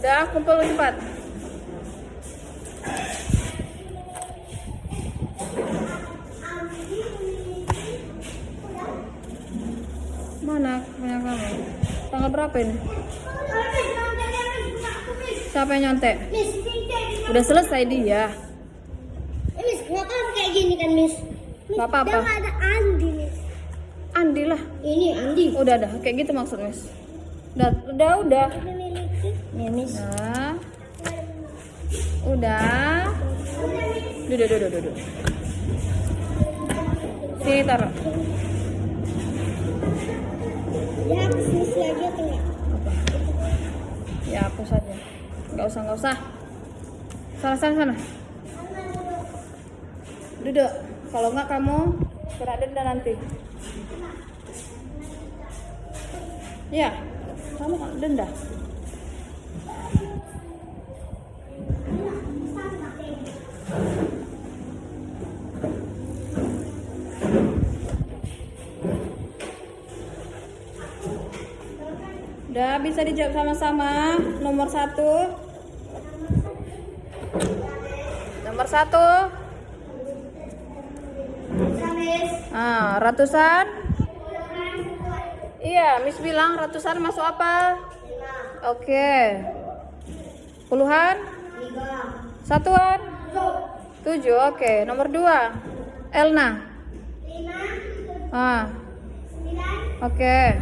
Udah, kumpul cepat. Mana punya kamu? Tanggal berapa ini? Siapa yang nyontek? Udah selesai dia. Miss, kenapa kayak gini kan, Miss? Gak apa-apa. Udah nggak ada Andi, Miss. Andi lah. Ini Andi. Udah, kayak gitu maksud Miss. Udah. Nih, Miss. Nah. Udah. Duduk. Sini taruh. Ya, hapus Miss lagi atau enggak? Apa? Ya hapus saja. Nggak usah. Sana. Duduk. Kalau nggak kamu kena denda nanti. Ya, kamu kena denda. Udah bisa dijawab sama-sama. Nomor 1. Nomor 1. Ratusan. Iya, Miss bilang ratusan masuk apa? Oke. Puluhan? Satuan? 7. Oke. Nomor 2. Elna. Oke.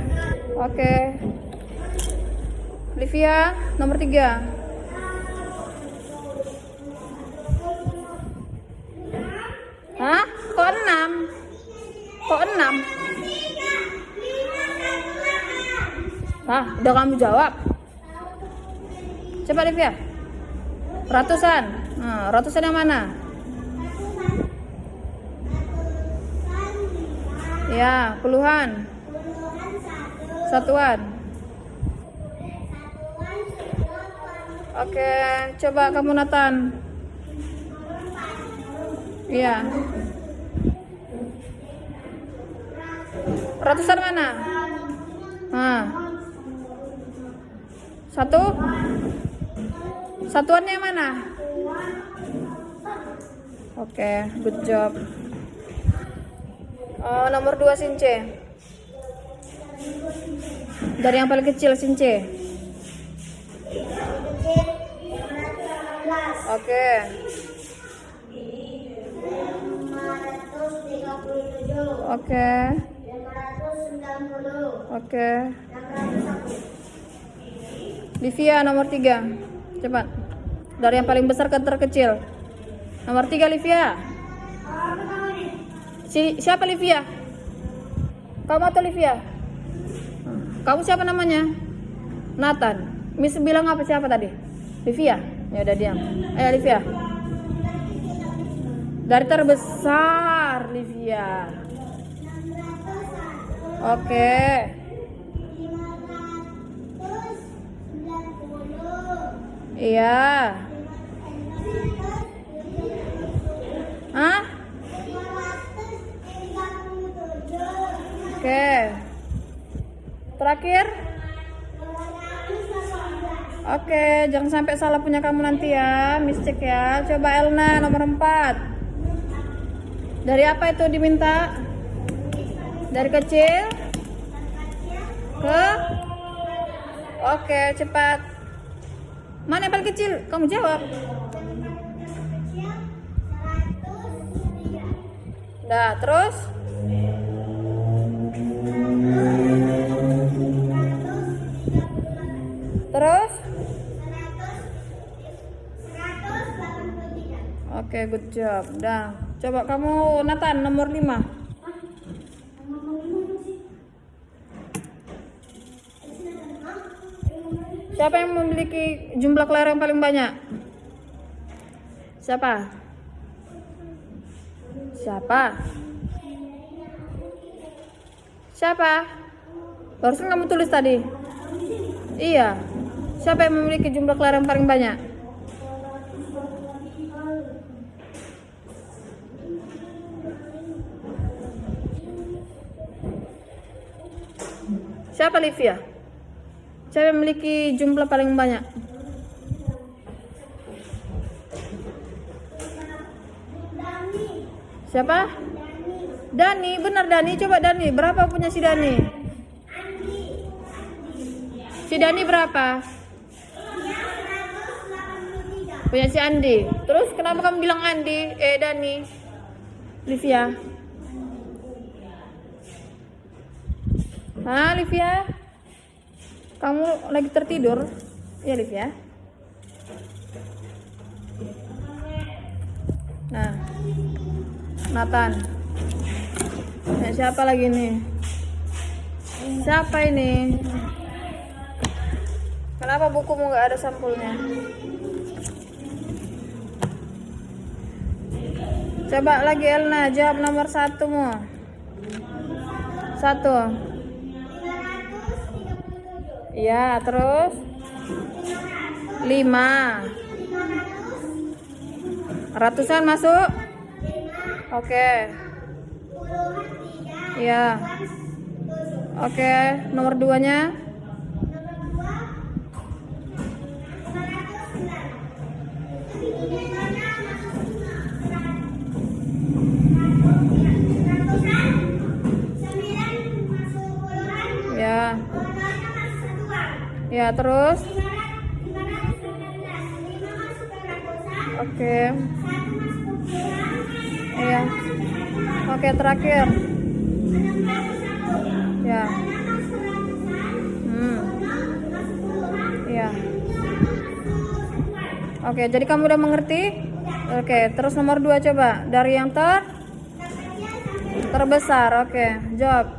Livia, nomor 3. Hah? Kok 6? Udah kamu jawab. Coba Livia. Ratusan. Ratusan yang mana? Ya, puluhan. Satuan. Oke, coba kamu Nathan. Iya. Ratusan mana? Satu? Satuannya yang mana? Oke, good job. Nomor 2 Since. Dari yang paling kecil Since. Oke. 537. Oke. 590. Oke. 601. Livia nomor 3. Cepat. Dari yang paling besar ke terkecil. Nomor 3 Livia. Siapa Livia? Kamu atau Livia? Kamu siapa namanya? Nathan. Miss bilang apa siapa tadi? Livia. Ya udah diam. Ayo Livia. Dari terbesar Livia. Oke. 590. Iya. Hah? 537. Oke. Terakhir? Oke, jangan sampai salah punya kamu nanti ya. Miss cek ya. Coba Elna nomor 4. Dari apa itu diminta? Dari kecil ke? Oke, cepat. Mana yang paling kecil? Kamu jawab. Udah, terus? Terus? Oke, good job. Udah. Coba kamu Nathan nomor 5. Siapa yang memiliki jumlah kelereng paling banyak? Siapa? Barusan kamu tulis tadi. Iya. Siapa yang memiliki jumlah kelereng paling banyak? Siapa Livia? Siapa yang memiliki jumlah paling banyak? Siapa? Dani, benar Dani. Coba Dani, berapa punya si Dani? Si Dani berapa? Punya si Andi. Terus kenapa kamu bilang Andi? Dani. Livia. Hah, Livia? Kamu lagi tertidur? Iya, Livia. Nah, Nathan. Nah, siapa lagi nih? Siapa ini? Kenapa bukumu nggak ada sampulnya? Coba lagi Elna, jawab nomor 1 mu. 1. Ya, terus 5. Ratusan masuk? Oke. Ya. Oke, nomor 2-nya? Ya. Ya, terus? Oke. Iya. Oke, terakhir. Ya. Iya. Oke, jadi kamu udah mengerti? Oke, terus nomor 2 coba. Dari yang terbesar. Oke, jawab.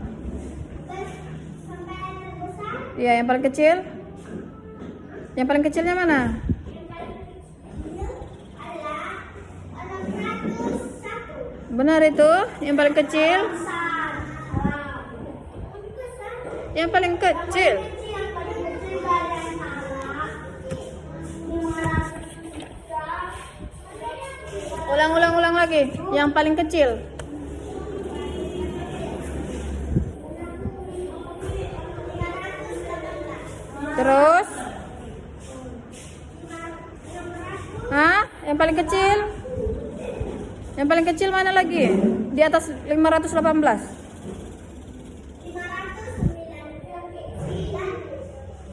Iya, yang paling kecil? Yang paling kecilnya mana? Benar itu, yang paling kecil. Yang paling kecil. Ulang lagi. Yang paling kecil. Terus? Hah? Yang paling kecil? Yang paling kecil mana lagi? Di atas 518.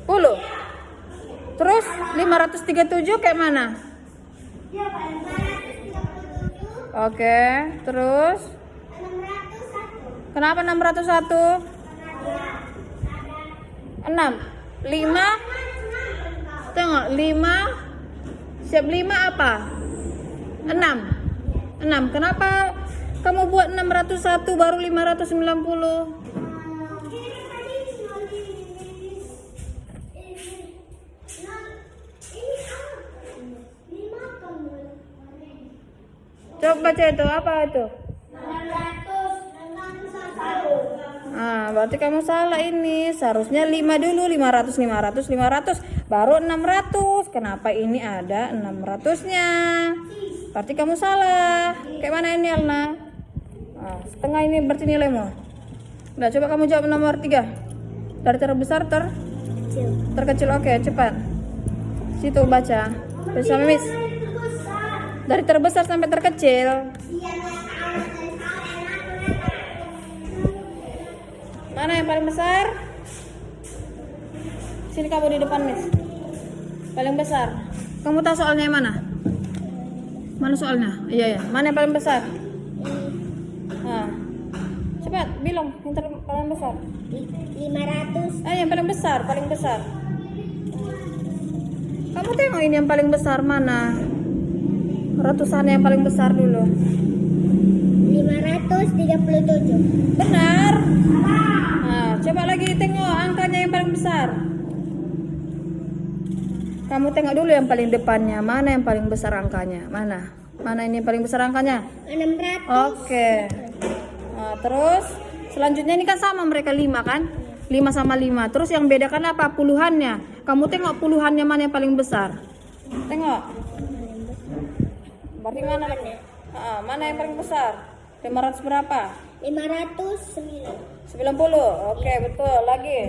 10. Terus 537 kayak mana? Oke, terus? Kenapa 601? 6. 5. Tengok, 5. Siap 5 apa? 6. Kenapa kamu buat 601 baru 590? Coba baca itu, apa itu? Ah, berarti kamu salah ini. Seharusnya 5 dulu, 500 baru 600. Kenapa ini ada 600-nya? Berarti kamu salah. Kayak mana ini, Alna? Nah, setengah ini berarti nilaimu. Udah, coba kamu jawab nomor 3. Dari terbesar terkecil. Oke, cepat. Situ baca. Bersama Miss. Dari terbesar sampai terkecil. Mana yang paling besar? Sini kamu di depan, Miss. Paling besar. Kamu tahu soalnya yang mana? Mana soalnya? Iya ya. Mana yang paling besar? Nah. Cepat, bilang yang paling besar. 500. Yang paling besar. Kamu tengok ini yang paling besar mana? Ratusan yang paling besar dulu. 537. Benar. Nah, coba lagi tengok angkanya yang paling besar. Kamu tengok dulu yang paling depannya. Mana yang paling besar angkanya? Mana? Mana ini yang paling besar angkanya? 600. Oke. Nah, terus selanjutnya ini kan sama mereka 5 kan? 5 sama 5. Terus yang bedakan apa? Puluhannya. Kamu tengok puluhannya mana yang paling besar? Tengok. Berarti mana lagi? Mana yang paling besar? 500 berapa? 509. 90. Oke, betul. Lagi.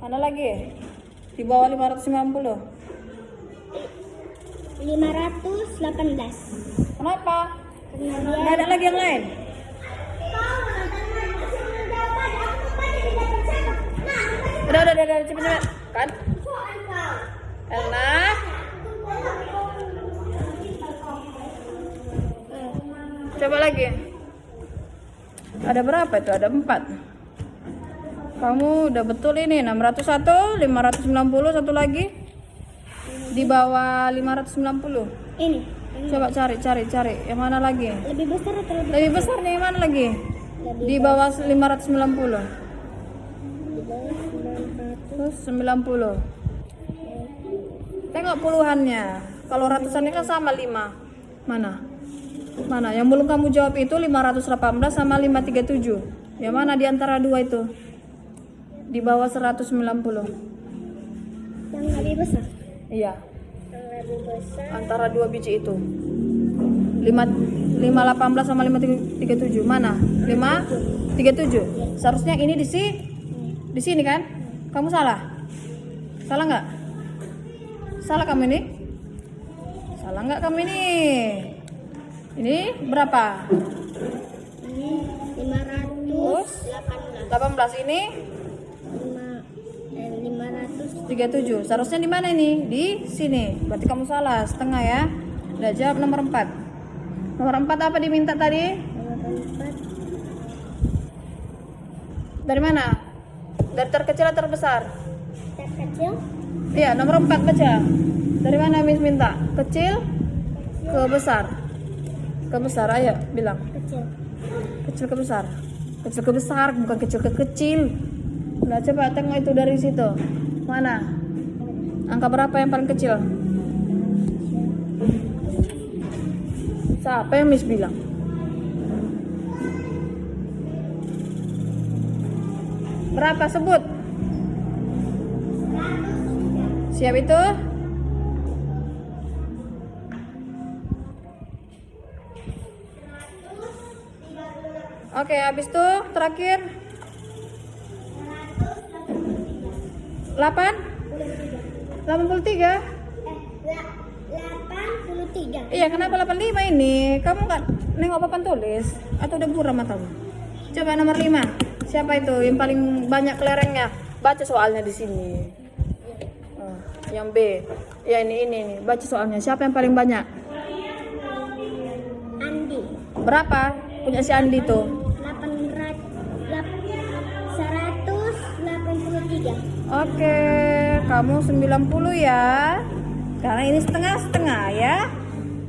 Mana lagi? Di bawah 590. 518. Kenapa? Nggak ada lagi yang lain? Udah, cepet. Kan? Elna. Coba lagi. Ada berapa itu? Ada 4. Kamu udah betul ini 601, 590, satu lagi di bawah 590. Ini. Coba cari. Yang mana lagi? Lebih besar atau lebih Lebih besar nih, yang mana lagi? Di bawah 590. di bawah 900? Terus 90. Tengok puluhannya. Kalau ratusannya kan sama 5. Mana? Yang belum kamu jawab itu 518 sama 537. Yang mana di antara dua itu? Di bawah 190. Yang lebih besar. Iya, Yang lebih besar. antara dua biji itu. 518 sama 537. Mana? 537. Seharusnya ini di sini kan? Kamu salah? Salah nggak? Salah kamu ini? Salah nggak kamu ini? Ini berapa? Ini 518. 18 ini 37. Seharusnya di mana ini? Di sini. Berarti kamu salah, setengah ya. Udah jawab nomor 4. Nomor 4 apa diminta tadi? Nomor 4. Dari mana? Dari terkecil atau terbesar? Terkecil. Iya, nomor 4 baca. Dari mana Miss minta? Kecil ke besar. Ke besar, ayo bilang. Kecil. Kecil ke besar. Kecil ke besar, bukan kecil ke kecil. Nah, coba tengok itu dari situ. Mana? Angka berapa yang paling kecil? Siapa yang Miss bilang? Berapa sebut? Siap itu? Oke, habis itu terakhir 83. 83. Iya, kenapa 85 ini? Kamu nggak nengok papan tulis atau udah buram matamu? Coba nomor 5. Siapa itu yang paling banyak kelerengnya? Baca soalnya di sini. Oh, yang B. Ya ini. Baca soalnya. Siapa yang paling banyak? Andi. Berapa? Punya si Andi tuh. 183. Oke, kamu 90 ya. Karena ini setengah-setengah ya.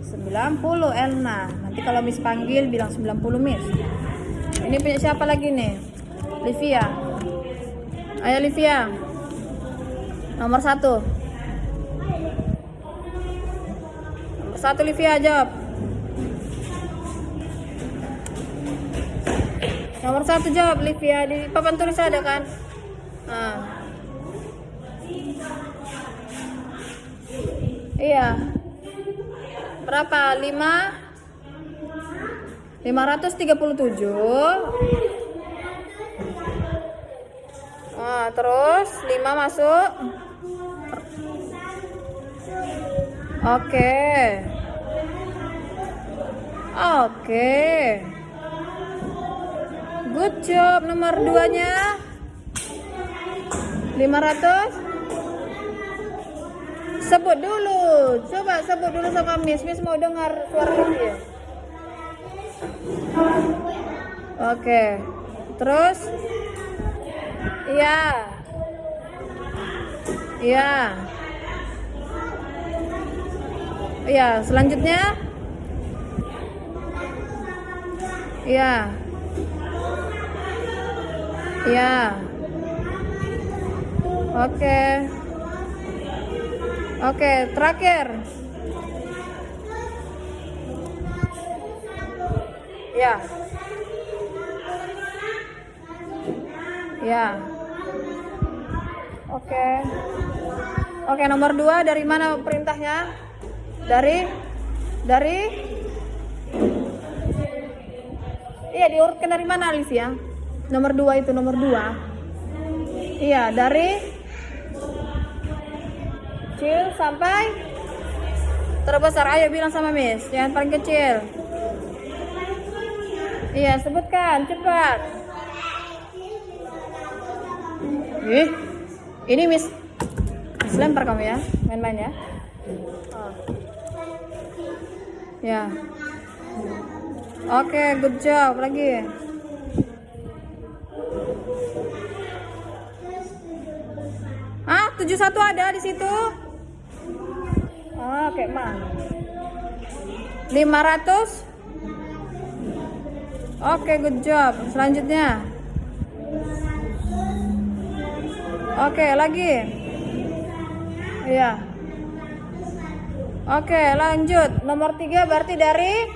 90 Elna. Nanti kalau Miss panggil bilang 90 Miss. Ini punya siapa lagi nih? Livia. Ayo Livia. Nomor 1. Nomor 1 Livia jawab. Nomor 1 jawab Livia. Di papan tulis ada kan? Nah. Iya. Berapa? 537. Nah, terus 5 masuk. Oke. Good job. Nomor 2-nya 500. Sebut dulu. Coba sebut dulu sama Miss. Miss mau dengar suara dia. Oke. Terus? Iya. Iya, selanjutnya? Iya. Oke, terakhir. Ya. Oke, nomor 2 dari mana perintahnya? Dari Iya, diurutkan dari mana Alivia? Nomor 2 itu, nomor 2. Iya, dari kecil sampai terbesar. Ayo bilang sama Miss, jangan paling kecil. Iya, sebutkan cepat. Ini Miss lempar kamu ya, main-main ya. Oh. Ya. Oke, good job. Lagi. Ah, 71 ada di situ. Oke, mana? 500. Oke, good job. Selanjutnya. Oke, lagi. Iya. Oke, lanjut. Nomor 3 berarti dari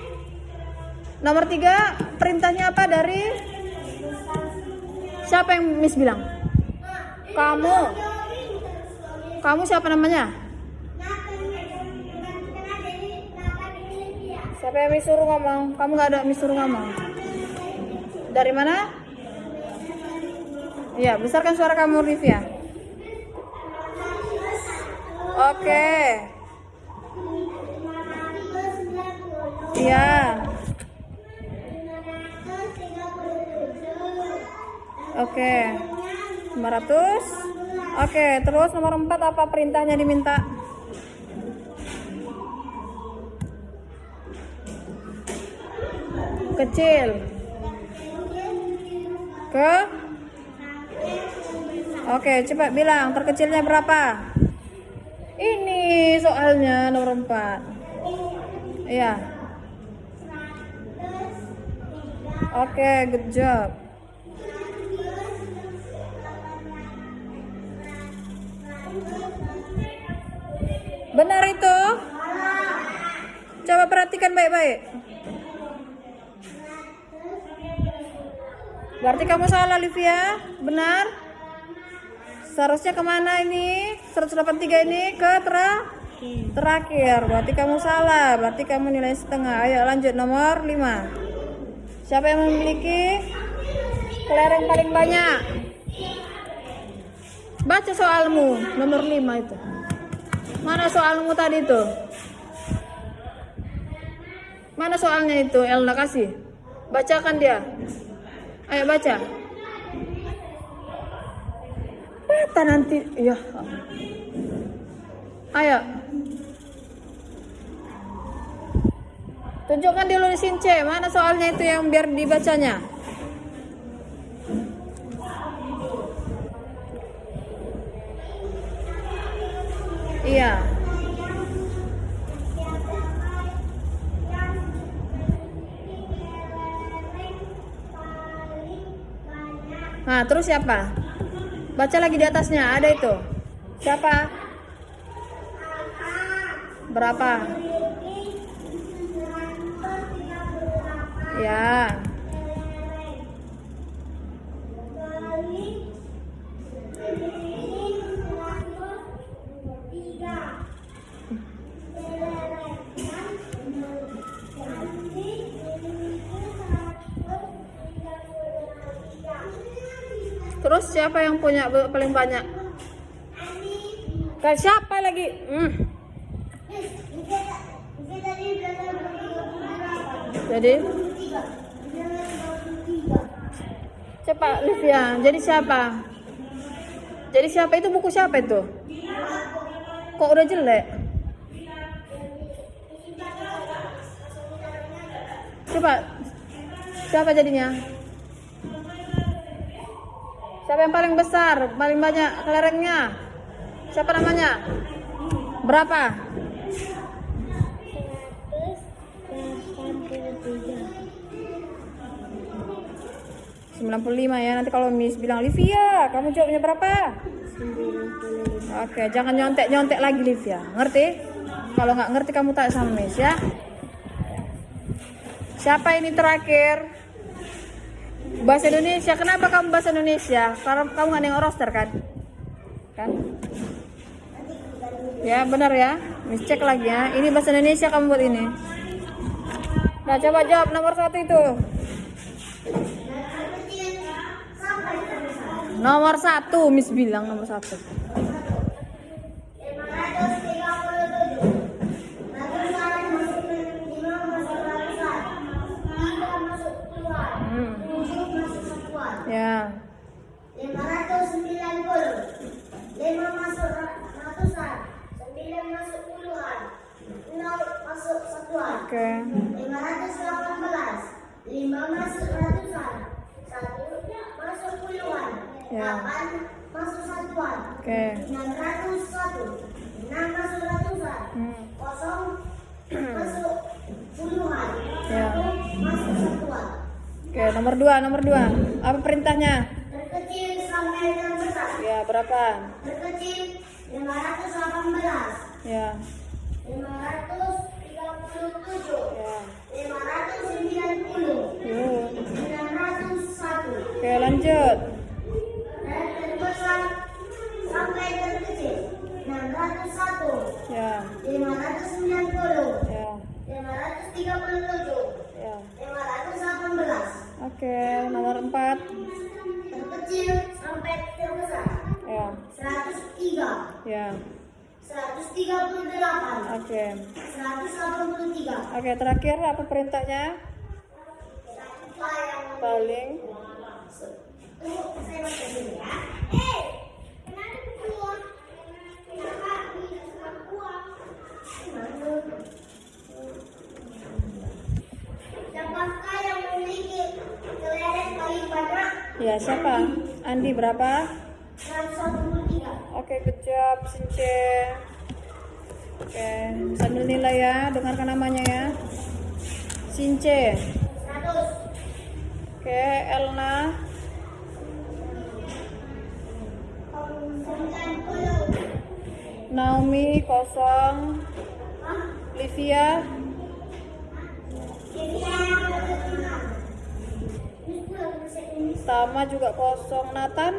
nomor 3 perintahnya apa dari siapa yang Miss bilang? Kamu. Kamu siapa namanya? Siapa yang Miss suruh ngomong? Kamu nggak ada Miss suruh ngomong. Dari mana? Iya, besarkan suara kamu, Livia. Oke. Iya. Oke. 500. Oke, terus nomor 4 apa perintahnya diminta? Kecil. Ke? Oke, coba bilang terkecilnya berapa? Ini soalnya nomor 4. Iya. Oke, good job. Benar itu? Coba perhatikan baik-baik. Berarti kamu salah, Livia. Benar? Seharusnya kemana ini? 183 ini ke terakhir. Berarti kamu salah. Berarti kamu nilai setengah. Ayo lanjut nomor 5. Siapa yang memiliki kelereng paling banyak? Baca soalmu nomor 5 itu. Mana soalmu tadi itu? Mana soalnya itu? Elna kasih. Bacakan dia. Ayo baca. Baca nanti. Ya. Ayo. Tunjukkan dulu di sini C. Mana soalnya itu yang biar dibacanya? Iya. Nah, terus siapa? Baca lagi di atasnya, ada itu. Siapa? Berapa? Ya. Terus siapa yang punya paling banyak? Siapa lagi? Jadi cepat Livia. Jadi siapa? Jadi siapa itu buku siapa itu? Kok udah jelek? Coba. Siapa jadinya? Siapa yang paling besar, paling banyak kelerengnya? Siapa namanya? Berapa? 95 ya. Nanti kalau Miss bilang, Livia, kamu jawabnya berapa? 95. Oke, jangan nyontek lagi Livia. Ngerti? Kalau nggak ngerti kamu tanya sama Miss ya. Siapa ini terakhir? Bahasa Indonesia. Kenapa kamu bahasa Indonesia? Karena kamu nggak nengok roster kan? Kan? Ya benar ya. Miss cek lagi ya. Ini bahasa Indonesia kamu buat ini. Nah coba jawab nomor 1 itu. Nomor 1 Miss bilang nomor 1. Ya. 590. Oke. 518. 5 masuk ratusan. 1 masuk puluhan. Ya. 8 masuk satuan. Oke. 601. 6 masuk ratusan. 0 masuk puluhan. Ya. 1 masuk satuan. Oke, nomor 2. Apa perintahnya? Terkecil sampai terbesar. Ya, berapa? Terkecil 518. Ya. 537. Ya. 590. Yuk. 901. Oke, lanjut. Dari terbesar sampai terkecil 601. Ya. 590. Ya. 537. Ya. 518. Oke, nomor 4. Terkecil sampai terbesar Ya. 103. Ya. 138. Oke. 183. Oke, terakhir apa perintahnya? Apa yang Paling. saya baca dulu ya. Kenapa keluar? Kenapa tidak suka uang? Siapakah yang memiliki kelereng paling banyak? Ya, siapa? Andi berapa? 123. Oke, good job, Since. Oke, sambil nilai ya, dengarkan namanya ya. Since. 100. Oke, Elna. 90. Naomi 0. Livia. Tama juga 0. Nathan.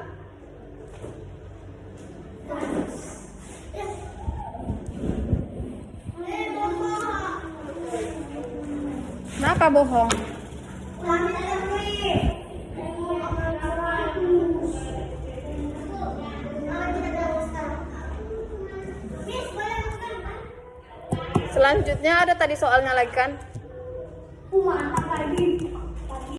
Kenapa bohong? Selanjutnya ada tadi soalnya lagi kan? Mantap lagi.